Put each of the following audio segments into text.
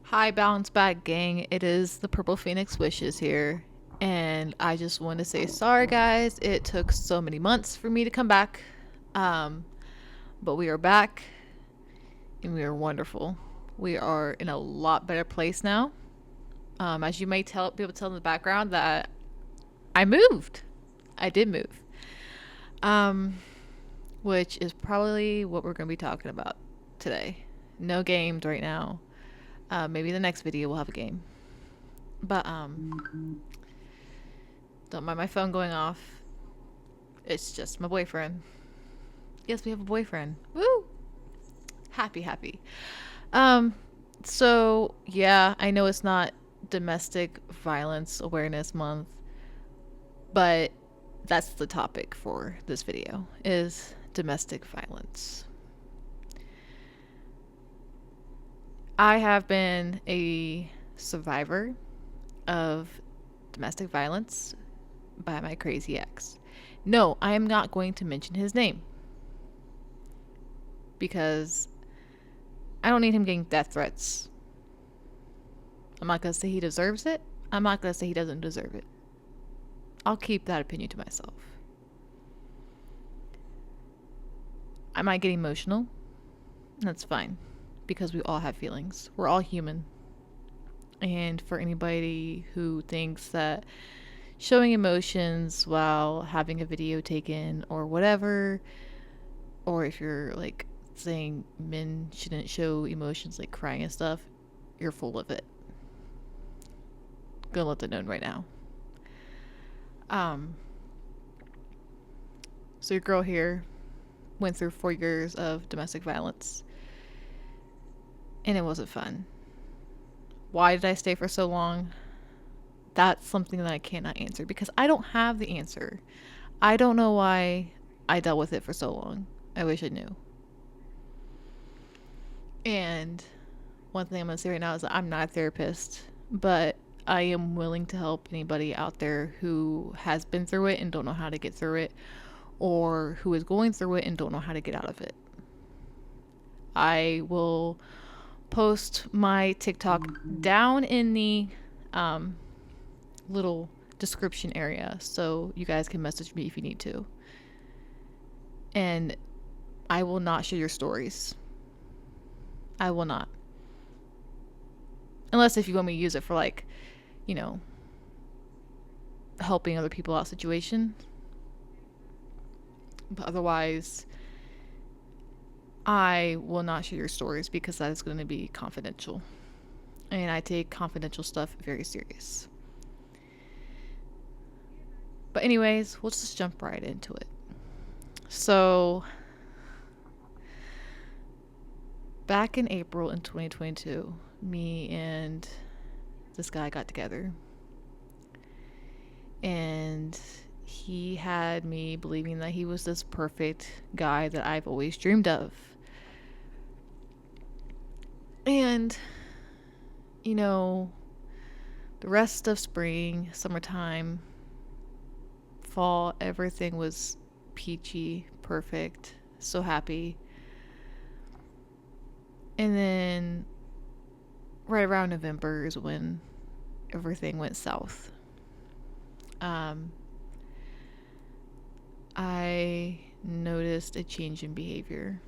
Hi, Bounce Back Gang. It is the Purple Phoenix Wishes here. And I just want to say sorry, guys. It took so many months for me to come back. Um, but we are back and we are wonderful. We are in a lot better place now. As you may be able to tell in the background that I moved. I did move. Um, which is probably what we're going to be talking about today. No games right now. Maybe the next video we'll have a game. But don't mind my phone going off. It's just my boyfriend. Yes, we have a boyfriend. Woo! Happy, happy. Um, so yeah, I know it's not Domestic Violence Awareness Month, but that's the topic for this video is domestic violence. I have been a survivor of domestic violence by my crazy ex. No, I am not going to mention his name because I don't need him getting death threats. I'm not going to say he deserves it. I'm not going to say he doesn't deserve it. I'll keep that opinion to myself. I might get emotional. That's fine because we all have feelings. We're all human. And for anybody who thinks that showing emotions while having a video taken or whatever, or if you're like saying men shouldn't show emotions like crying and stuff, you're full of it. Gonna let that known right now. So your girl here went through 4 years of domestic violence, and it wasn't fun. Why did I stay for so long? That's something that I cannot answer because I don't have the answer. I don't know why I dealt with it for so long. I wish I knew. And one thing I'm going to say right now is that I'm not a therapist, but I am willing to help anybody out there who has been through it and don't know how to get through it, or who is going through it and don't know how to get out of it. I will post my TikTok down in the little description area so you guys can message me if you need to. And I will not share your stories. I will not. Unless if you want me to use it for like, you know, helping other people out situation. But otherwise, I will not share your stories because that is going to be confidential. And I take confidential stuff very serious. But anyways, we'll just jump right into it. So, back in April in 2022, me and this guy got together. And he had me believing that he was this perfect guy that I've always dreamed of. And, you know, the rest of spring, summertime, fall, everything was peachy, perfect, so happy. And then right around November is when everything went south. I noticed a change in behavior.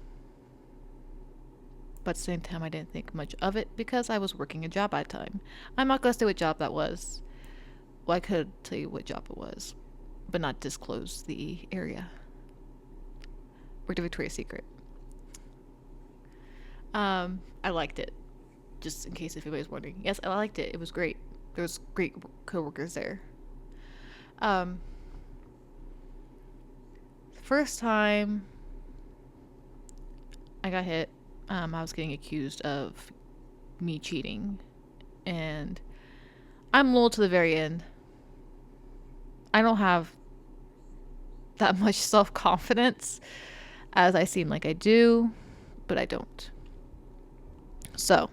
But at the same time, I didn't think much of it because I was working a job at the time. I'm not going to say what job that was. Well, I could tell you what job it was, but not disclose the area. Worked at Victoria's Secret. I liked it. Just in case if anybody's wondering. Yes, I liked it. It was great. There was great coworkers there. First time I got hit, I was getting accused of me cheating. And I'm loyal to the very end. I don't have that much self-confidence as I seem like I do, but I don't. So,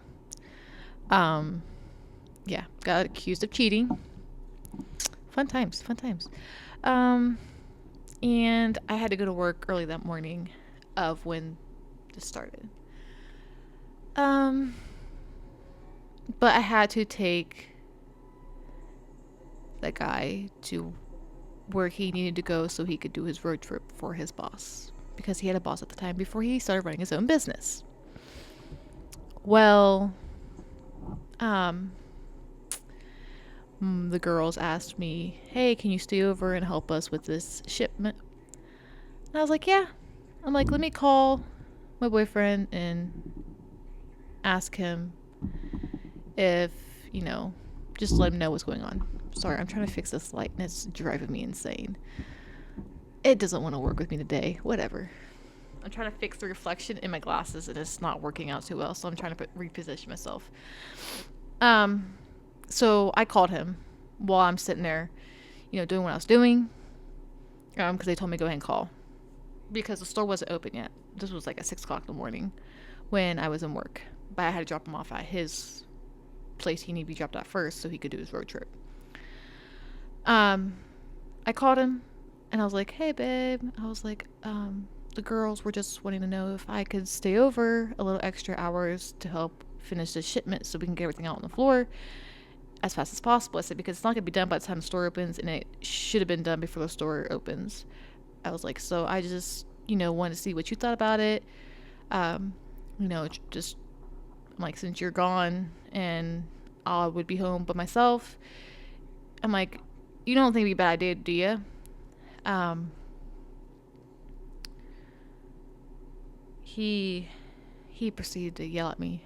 yeah, got accused of cheating. Fun times, fun times. And I had to go to work early that morning of when this started. But I had to take that guy to where he needed to go so he could do his road trip for his boss, because he had a boss at the time before he started running his own business. Well, um, the girls asked me, hey, can you stay over and help us with this shipment? And I was like, yeah. I'm like, let me call my boyfriend and ask him if, just let him know what's going on. Sorry, I'm trying to fix this light and it's driving me insane. It doesn't want to work with me today. Whatever. I'm trying to fix the reflection in my glasses and it's not working out too well, so I'm trying to reposition myself. So I called him while I'm sitting there, doing what I was doing, because they told me to go ahead and call, because the store wasn't open yet. This was like at 6 o'clock in the morning when I was in work, but I had to drop him off at his place he needed to be dropped at first so he could do his road trip. I called him and I was like, hey babe, I was like, the girls were just wanting to know if I could stay over a little extra hours to help finish the shipment so we can get everything out on the floor as fast as possible. I said, because it's not going to be done by the time the store opens, and it should have been done before the store opens. I was like, so I just, wanted to see what you thought about it. Just, I'm like, since you're gone and I would be home by myself, I'm like, you don't think it'd be a bad idea, do you? He proceeded to yell at me,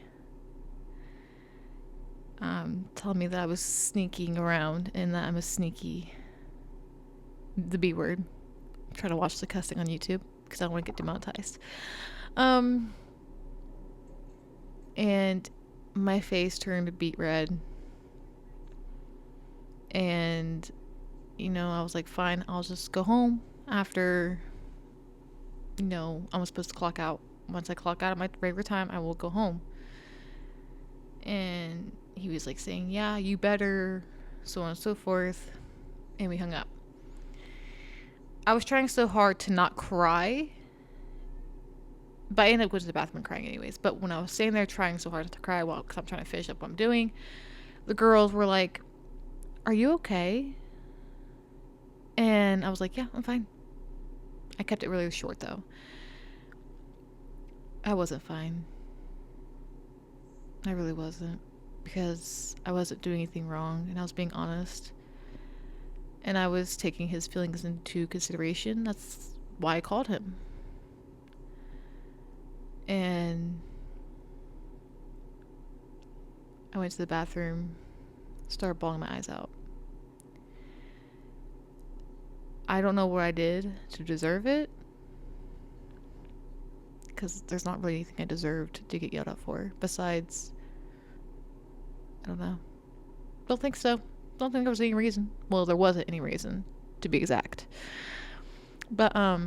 telling me that I was sneaking around and that I'm a sneaky, the B word. I'm trying to watch the cussing on YouTube because I don't want to get demonetized. And my face turned beet red. And, I was like, fine, I'll just go home after, I'm supposed to clock out. Once I clock out at my regular time, I will go home. And he was like saying, yeah, you better, so on and so forth. And we hung up. I was trying so hard to not cry, but I ended up going to the bathroom and crying anyways. But when I was sitting there trying so hard not to cry, because I'm trying to finish up what I'm doing, the girls were like, are you okay? And I was like, yeah, I'm fine. I kept it really short though. I wasn't fine. I really wasn't, because I wasn't doing anything wrong and I was being honest. And I was taking his feelings into consideration. That's why I called him. And I went to the bathroom, started bawling my eyes out. I don't know what I did to deserve it, because there's not really anything I deserved to get yelled at for, besides, I don't know. Don't think so. Don't think there was any reason. Well, there wasn't any reason, to be exact. But, I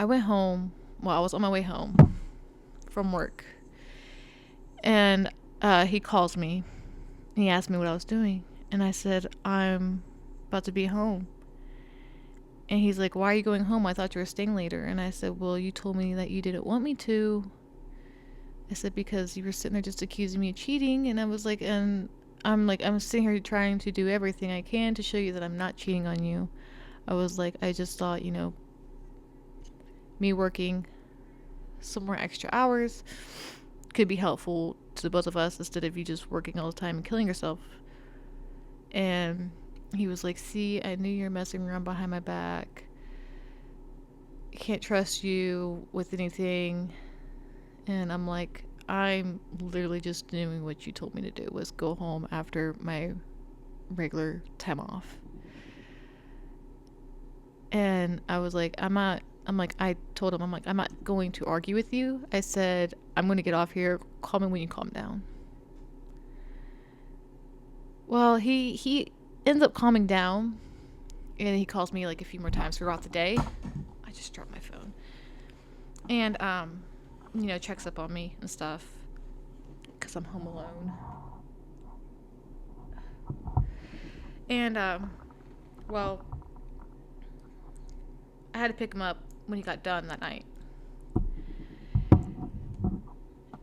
went home. Well, I was on my way home from work. And, he calls me. And he asked me what I was doing. And I said, I'm about to be home. And he's like, why are you going home? I thought you were staying later. And I said, well, you told me that you didn't want me to. I said, because you were sitting there just accusing me of cheating. And I was like, and I'm sitting here trying to do everything I can to show you that I'm not cheating on you. I was like, I just thought, me working some more extra hours could be helpful to the both of us instead of you just working all the time and killing yourself. And he was like, see, I knew you were messing around behind my back. I can't trust you with anything. And I'm like, I'm literally just doing what you told me to do, was go home after my regular time off. And I was like, I told him, I'm not going to argue with you. I said, I'm going to get off here. Call me when you calm down. Well, he ends up calming down, and he calls me like a few more times throughout the day. I just dropped my phone. And, checks up on me and stuff, because I'm home alone. And, well, I had to pick him up when he got done that night.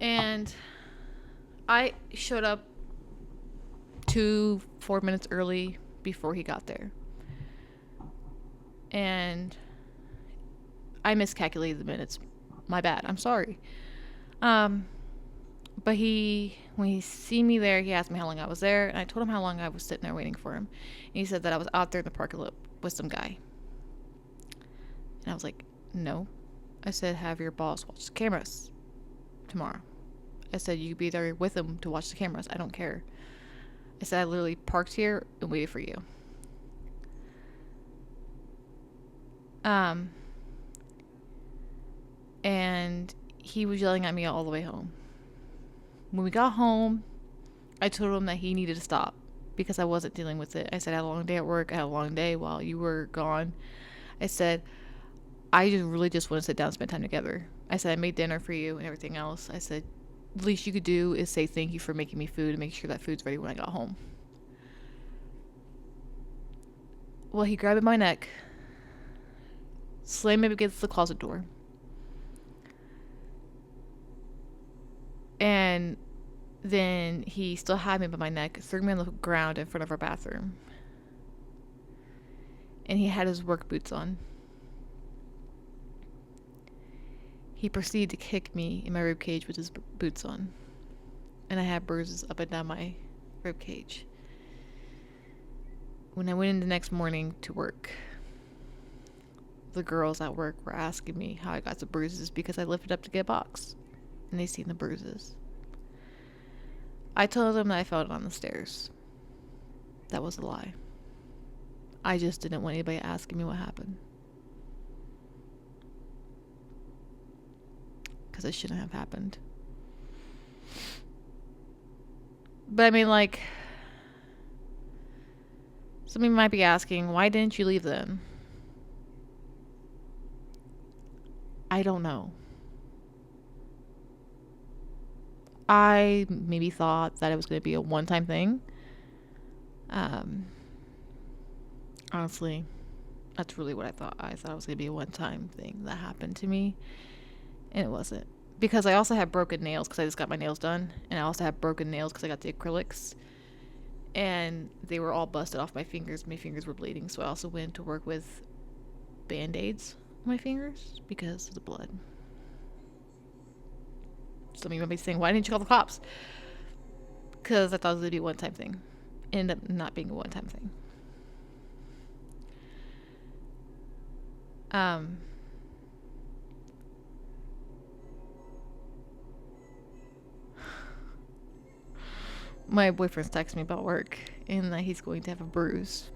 And I showed up 4 minutes early before he got there. And I miscalculated the minutes. My bad. I'm sorry. But when he see me there, he asked me how long I was there, and I told him how long I was sitting there waiting for him. And he said that I was out there in the parking lot with some guy. And I was like, no. I said, have your boss watch the cameras tomorrow. I said, you be there with him to watch the cameras. I don't care. I said, I literally parked here and waited for you. And he was yelling at me all the way home. When we got home, I told him that he needed to stop because I wasn't dealing with it. I said, I had a long day at work. I had a long day while you were gone. I said, I really just want to sit down and spend time together. I said, I made dinner for you and everything else. I said, the least you could do is say thank you for making me food and make sure that food's ready when I got home. Well, he grabbed my neck, slammed me against the closet door, and then he still had me by my neck, threw me on the ground in front of our bathroom. And he had his work boots on. He proceeded to kick me in my rib cage with his boots on. And I had bruises up and down my rib cage. When I went in the next morning to work, the girls at work were asking me how I got the bruises because I lifted up to get a box. And they seen the bruises. I told them that I fell on the stairs. That was a lie. I just didn't want anybody asking me what happened. Because it shouldn't have happened. But I mean, like, somebody might be asking, why didn't you leave then? I don't know. I maybe thought that it was going to be a one-time thing. Honestly, that's really what I thought. I thought it was going to be a one-time thing that happened to me. And it wasn't. Because I also had broken nails because I just got my nails done. And I also had broken nails because I got the acrylics. And they were all busted off my fingers. My fingers were bleeding. So I also went to work with Band-Aids on my fingers because of the blood. Some of you might be saying, why didn't you call the cops? Because I thought it was going to be a one-time thing. It ended up not being a one-time thing. My boyfriend's texting me about work and that he's going to have a bruise.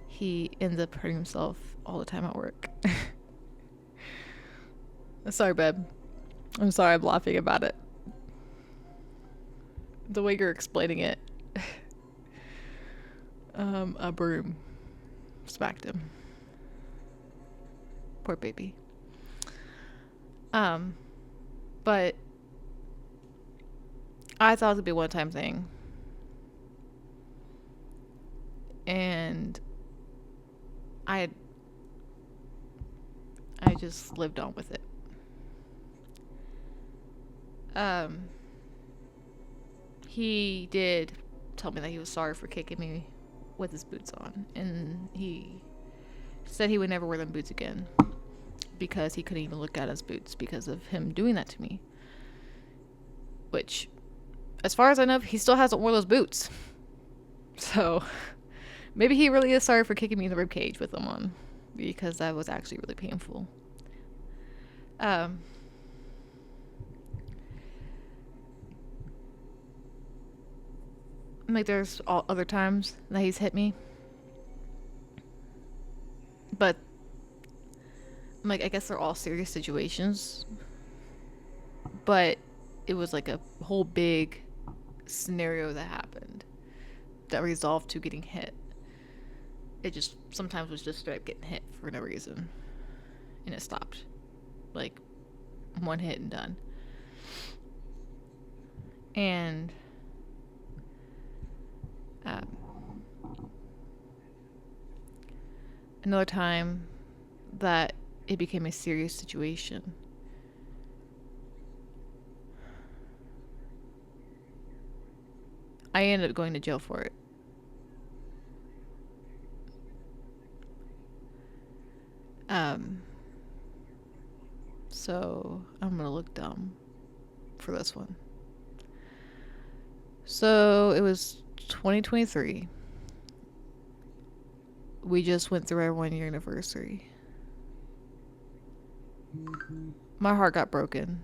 He ends up hurting himself all the time at work. Sorry, babe. I'm sorry I'm laughing about it. The way you're explaining it. A broom smacked him. Poor baby. But I thought it would be a one-time thing. And I just lived on with it. He did tell me that he was sorry for kicking me with his boots on. And he said he would never wear them boots again. Because he couldn't even look at his boots because of him doing that to me. Which, as far as I know, he still hasn't worn those boots. So, maybe he really is sorry for kicking me in the ribcage with them on. Because that was actually really painful. Like, there's all other times that he's hit me. But, like, I guess they're all serious situations. But it was like a whole big scenario that happened that resolved to getting hit. It just sometimes was just straight up getting hit for no reason. And it stopped. Like, one hit and done. And another time that it became a serious situation I ended up going to jail for it. Um, so I'm gonna look dumb for this one. So it was 2023. We just went through our 1 year anniversary. My heart got broken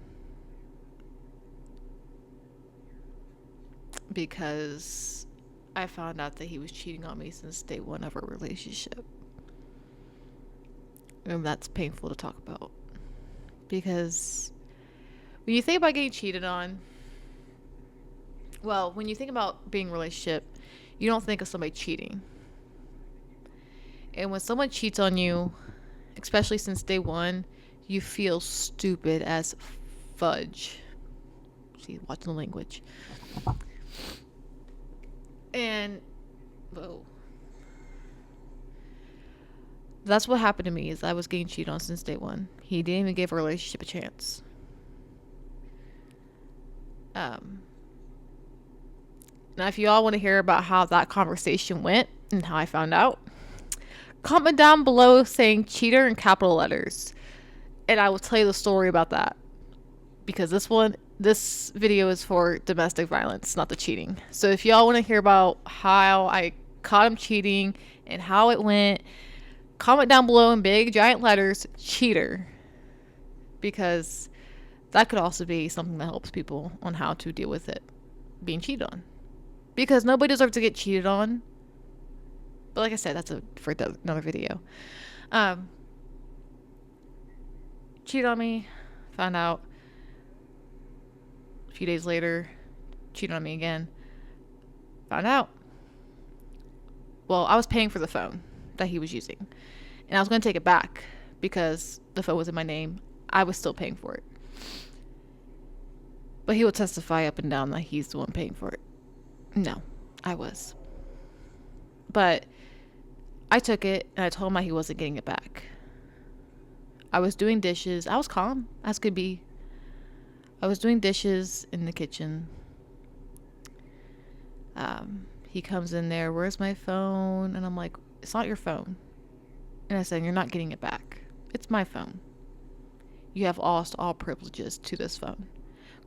because I found out that he was cheating on me since day one of our relationship. And that's painful to talk about. Because when you think about getting cheated on, well, when you think about being in a relationship, you don't think of somebody cheating. And when someone cheats on you, especially since day one, you feel stupid as fudge. See, watch the language. And, whoa. That's what happened to me is I was getting cheated on since day one. He didn't even give a relationship a chance. Now, if you all want to hear about how that conversation went and how I found out, comment down below saying cheater in capital letters. And I will tell you the story about that. Because this video is for domestic violence, not the cheating. So if y'all want to hear about how I caught him cheating and how it went, comment down below in big giant letters, cheater. Because that could also be something that helps people on how to deal with it, being cheated on. Because nobody deserves to get cheated on. But like I said, that's for another video. Cheated on me, found out. A few days later, cheated on me again. Found out. Well, I was paying for the phone that he was using. And I was going to take it back because the phone was in my name. I was still paying for it. But he will testify up and down that he's the one paying for it. No, I was. But I took it and I told him he wasn't getting it back. I was doing dishes. I was calm as could be. I was doing dishes in the kitchen. He comes in there, where's my phone? And I'm like, it's not your phone. And I said, you're not getting it back. It's my phone. You have lost all privileges to this phone.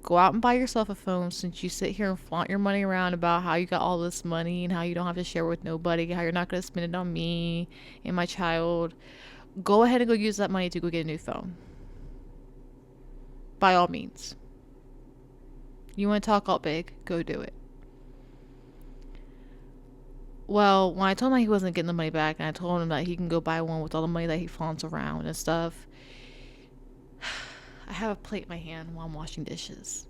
Go out and buy yourself a phone since you sit here and flaunt your money around about how you got all this money and how you don't have to share with nobody, how you're not going to spend it on me and my child. Go ahead and go use that money to go get a new phone. By all means. You want to talk all big? Go do it. Well, when I told him he wasn't getting the money back and I told him that he can go buy one with all the money that he flaunts around and stuff, I have a plate in my hand while I'm washing dishes.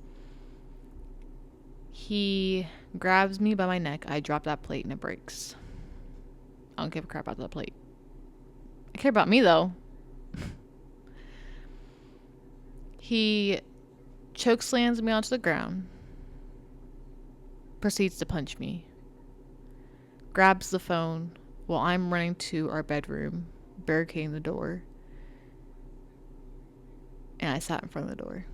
He grabs me by my neck. I drop that plate and it breaks. I don't give a crap about that plate. I care about me though. He chokeslams me onto the ground. Proceeds to punch me. Grabs the phone while I'm running to our bedroom, barricading the door. And I sat in front of the door.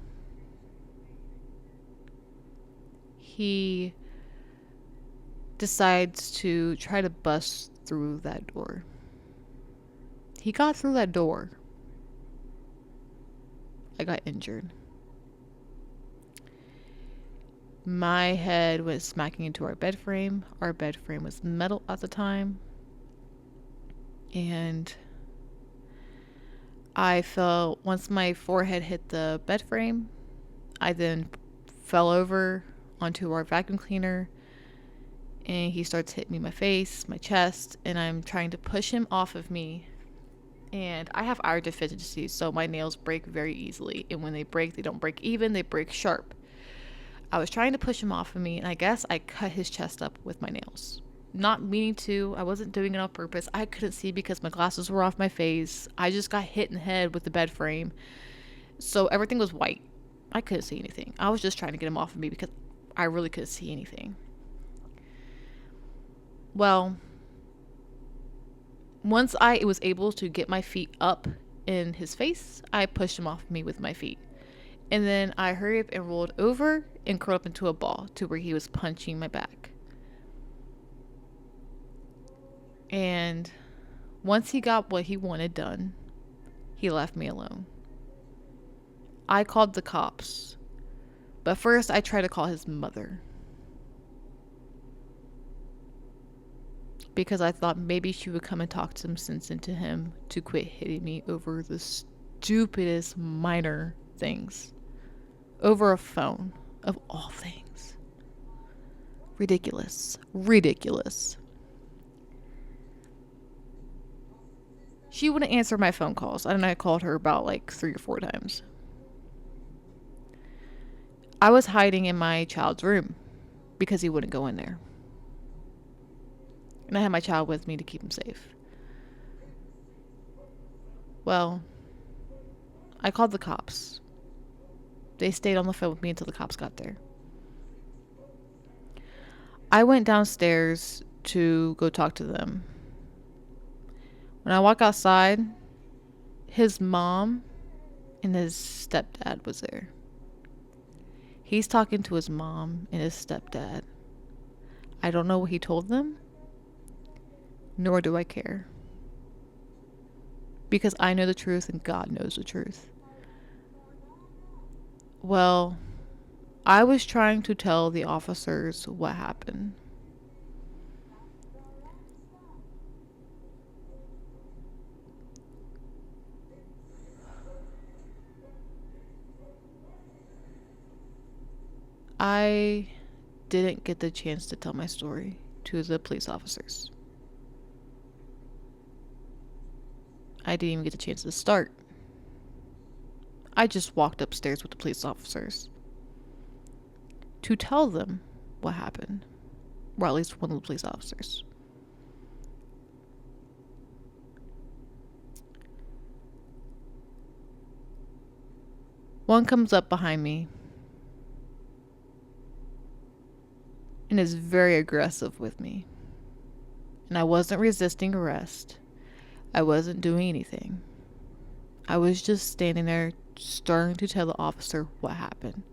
He decides to try to bust through that door. He got through that door. I got injured. My head went smacking into our bed frame. Our bed frame was metal at the time. And I fell, once my forehead hit the bed frame, I then fell over onto our vacuum cleaner. And he starts hitting me in my face, my chest, and I'm trying to push him off of me. And I have iron deficiency, so my nails break very easily. And when they break, they don't break even, they break sharp. I was trying to push him off of me, and I guess I cut his chest up with my nails. Not meaning to. I wasn't doing it on purpose. I couldn't see because my glasses were off my face. I just got hit in the head with the bed frame. So everything was white. I couldn't see anything. I was just trying to get him off of me because I really couldn't see anything. Well, once I was able to get my feet up in his face, I pushed him off of me with my feet. And then I hurried up and rolled over and curled up into a ball to where he was punching my back. And once he got what he wanted done, he left me alone. I called the cops, but first I tried to call his mother because I thought maybe she would come and talk some sense into him to quit hitting me over the stupidest minor things. Over a phone, of all things. Ridiculous. Ridiculous. She wouldn't answer my phone calls. I called her about like 3 or 4 times. I was hiding in my child's room because he wouldn't go in there. And I had my child with me to keep him safe. Well, I called the cops. They stayed on the phone with me until the cops got there. I went downstairs to go talk to them. When I walk outside, his mom and his stepdad was there. He's talking to his mom and his stepdad. I don't know what he told them, nor do I care. Because I know the truth and God knows the truth. Well, I was trying to tell the officers what happened. I didn't get the chance to tell my story to the police officers. I didn't even get the chance to start. I just walked upstairs with the police officers to tell them what happened. Or at least one of the police officers. One comes up behind me and is very aggressive with me. And I wasn't resisting arrest. I wasn't doing anything. I was just standing there starting to tell the officer what happened.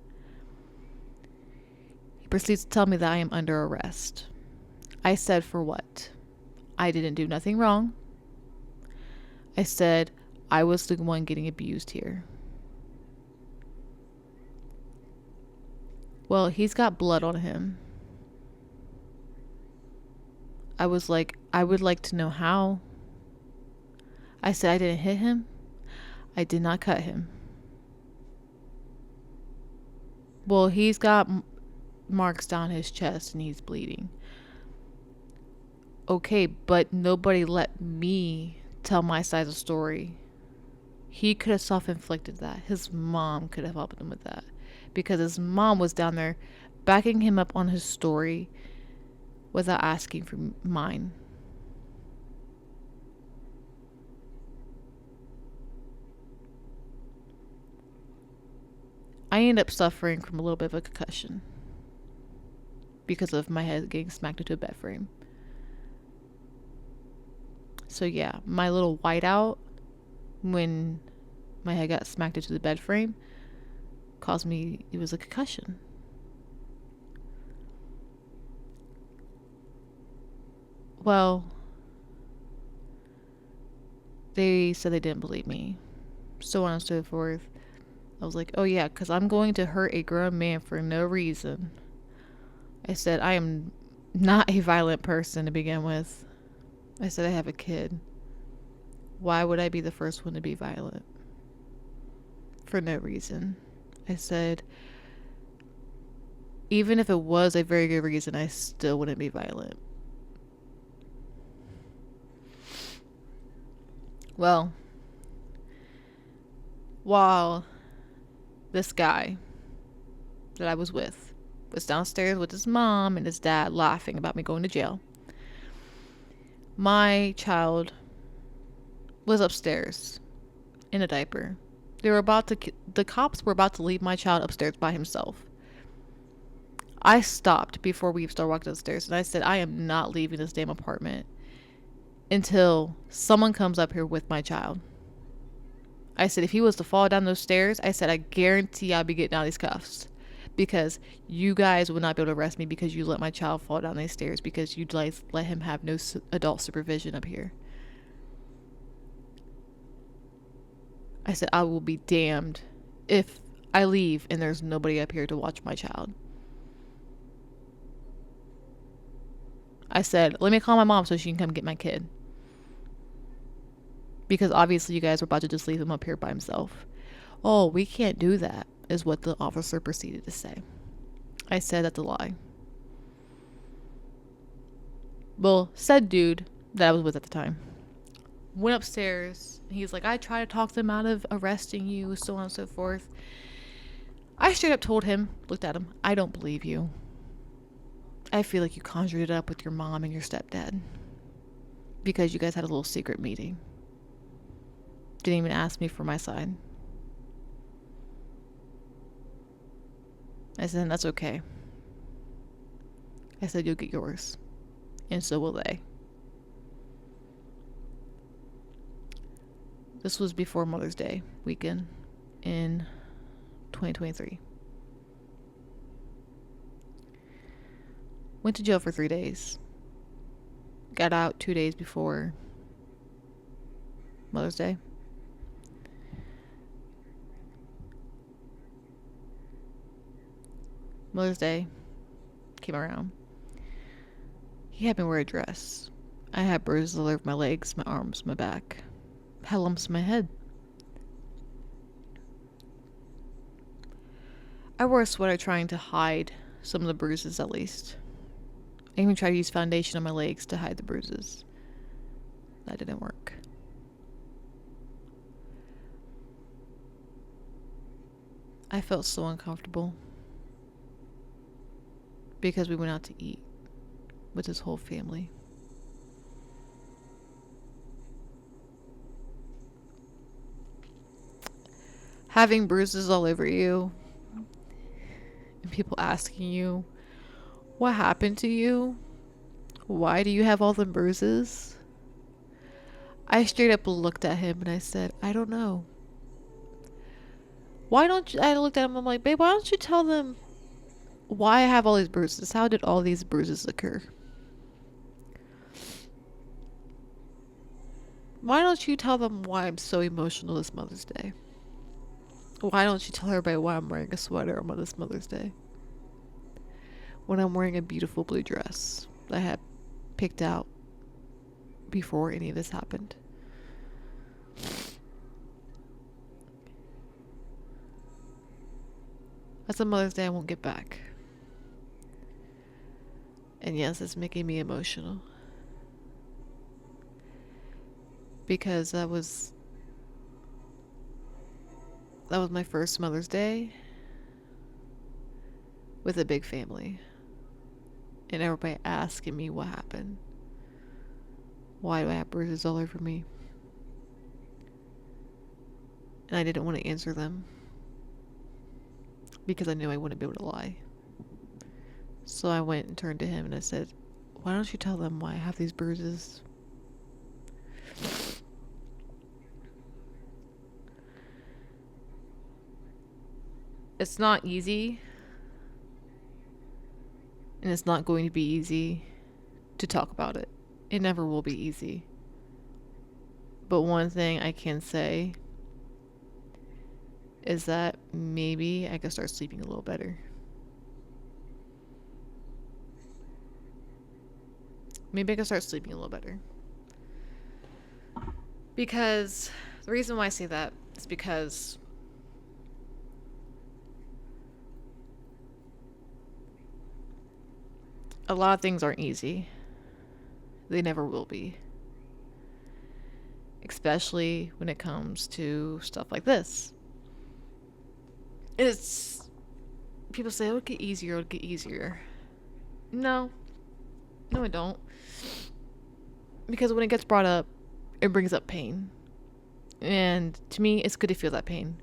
He proceeds to tell me that I am under arrest. I said, for what? I didn't do nothing wrong. I said I was the one getting abused here. Well, he's got blood on him. I was like, I would like to know how. I said I didn't hit him. I did not cut him. Well, he's got marks down his chest and he's bleeding. Okay, but nobody let me tell my side of the story. He could have self-inflicted that. His mom could have helped him with that. Because his mom was down there backing him up on his story without asking for mine. I ended up suffering from a little bit of a concussion because of my head getting smacked into a bed frame. So yeah, my little whiteout when my head got smacked into the bed frame caused me, it was a concussion. Well, they said they didn't believe me. So on and so forth. I was like, oh yeah, because I'm going to hurt a grown man for no reason. I said, I am not a violent person to begin with. I said, I have a kid. Why would I be the first one to be violent? For no reason. I said, even if it was a very good reason, I still wouldn't be violent. Well, while this guy that I was with was downstairs with his mom and his dad laughing about me going to jail, my child was upstairs in a diaper. The cops were about to leave my child upstairs by himself. I stopped before we started walking upstairs and I said, I am not leaving this damn apartment until someone comes up here with my child. I said, if he was to fall down those stairs, I said, I guarantee I'll be getting out of these cuffs. because you guys would not be able to arrest me because you let my child fall down these stairs because you let him have no adult supervision up here. I said, I will be damned if I leave and there's nobody up here to watch my child. I said, let me call my mom so she can come get my kid. Because obviously you guys were about to just leave him up here by himself. Oh, we can't do that, is what the officer proceeded to say. I said that's a lie. Well, said dude that I was with at the time went upstairs. He's like, I tried to talk them out of arresting you, so on and so forth. I straight up told him, looked at him, I don't believe you. I feel like you conjured it up with your mom and your stepdad. Because you guys had a little secret meeting. Didn't even ask me for my side. I said, that's okay. I said, you'll get yours. And so will they. This was before Mother's Day weekend in 2023. Went to jail for 3 days. Got out 2 days before Mother's Day. Mother's Day came around. He had me wear a dress. I had bruises all over my legs, my arms, my back. Had lumps in my head. I wore a sweater trying to hide some of the bruises at least. I even tried to use foundation on my legs to hide the bruises. That didn't work. I felt so uncomfortable because we went out to eat with his whole family. Having bruises all over you and people asking you, what happened to you? Why do you have all the bruises? I straight up looked at him and I said, I don't know. Why don't you? I looked at him, I'm like, babe, why don't you tell them why I have all these bruises? How did all these bruises occur? Why don't you tell them why I'm so emotional this Mother's Day? Why don't you tell everybody why I'm wearing a sweater on this Mother's Day? When I'm wearing a beautiful blue dress that I had picked out before any of this happened. That's a Mother's Day I won't get back. And yes, it's making me emotional. Because that was my first Mother's Day with a big family. And everybody asking me what happened. Why do I have bruises all over me? And I didn't want to answer them. Because I knew I wouldn't be able to lie. So I went and turned to him and I said, why don't you tell them why I have these bruises? It's not easy. And it's not going to be easy to talk about it. It never will be easy. But one thing I can say is that maybe I could start sleeping a little better. Maybe I could start sleeping a little better. Because the reason why I say that is because a lot of things aren't easy. They never will be. Especially when it comes to stuff like this. It's... People say, it'll get easier, it'll get easier. No. No, it don't. Because when it gets brought up, it brings up pain. And to me, it's good to feel that pain.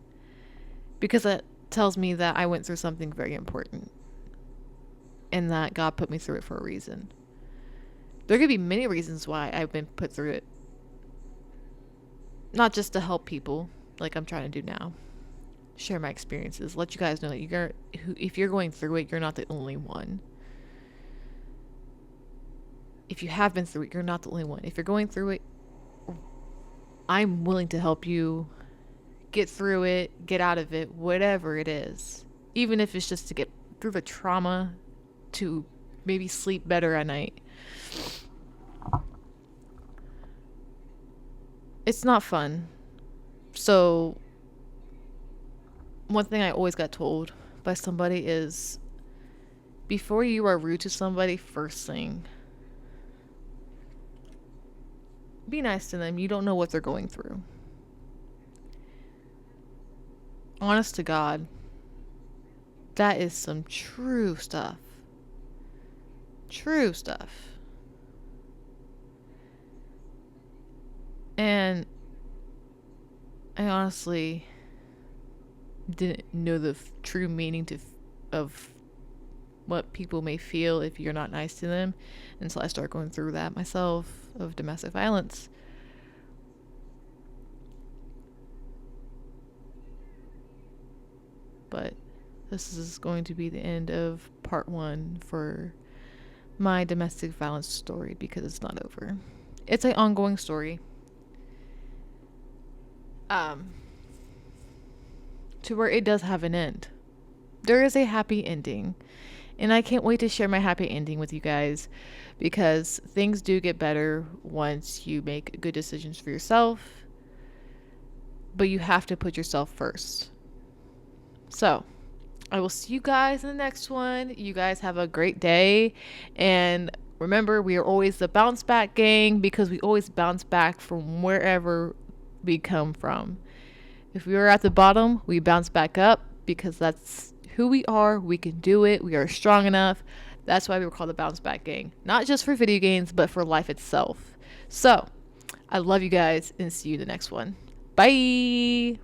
Because that tells me that I went through something very important. And that God put me through it for a reason. There could be many reasons why I've been put through it. Not just to help people, like I'm trying to do now. share my experiences, let you guys know that if you're going through it, you're not the only one. If you have been through it, you're not the only one. If you're going through it, I'm willing to help you get through it, get out of it, whatever it is. Even if it's just to get through the trauma, to maybe sleep better at night. It's not fun. So, one thing I always got told by somebody is before you are rude to somebody, first thing, be nice to them. You don't know what they're going through. Honest to God, that is some true stuff. True stuff. And I honestly didn't know the true meaning of what people may feel if you're not nice to them until I start going through that myself of domestic violence. But this is going to be the end of part 1 for my domestic violence story because it's not over. It's an ongoing story. To where it does have an end. There is a happy ending. And I can't wait to share my happy ending with you guys because things do get better once you make good decisions for yourself. But you have to put yourself first. So, I will see you guys in the next one. You guys have a great day. And remember, we are always the bounce back gang because we always bounce back from wherever we come from. If we are at the bottom, we bounce back up because that's who we are. We can do it. We are strong enough. That's why we were called the bounce back gang. Not just for video games, but for life itself. So, I love you guys and see you in the next one. Bye.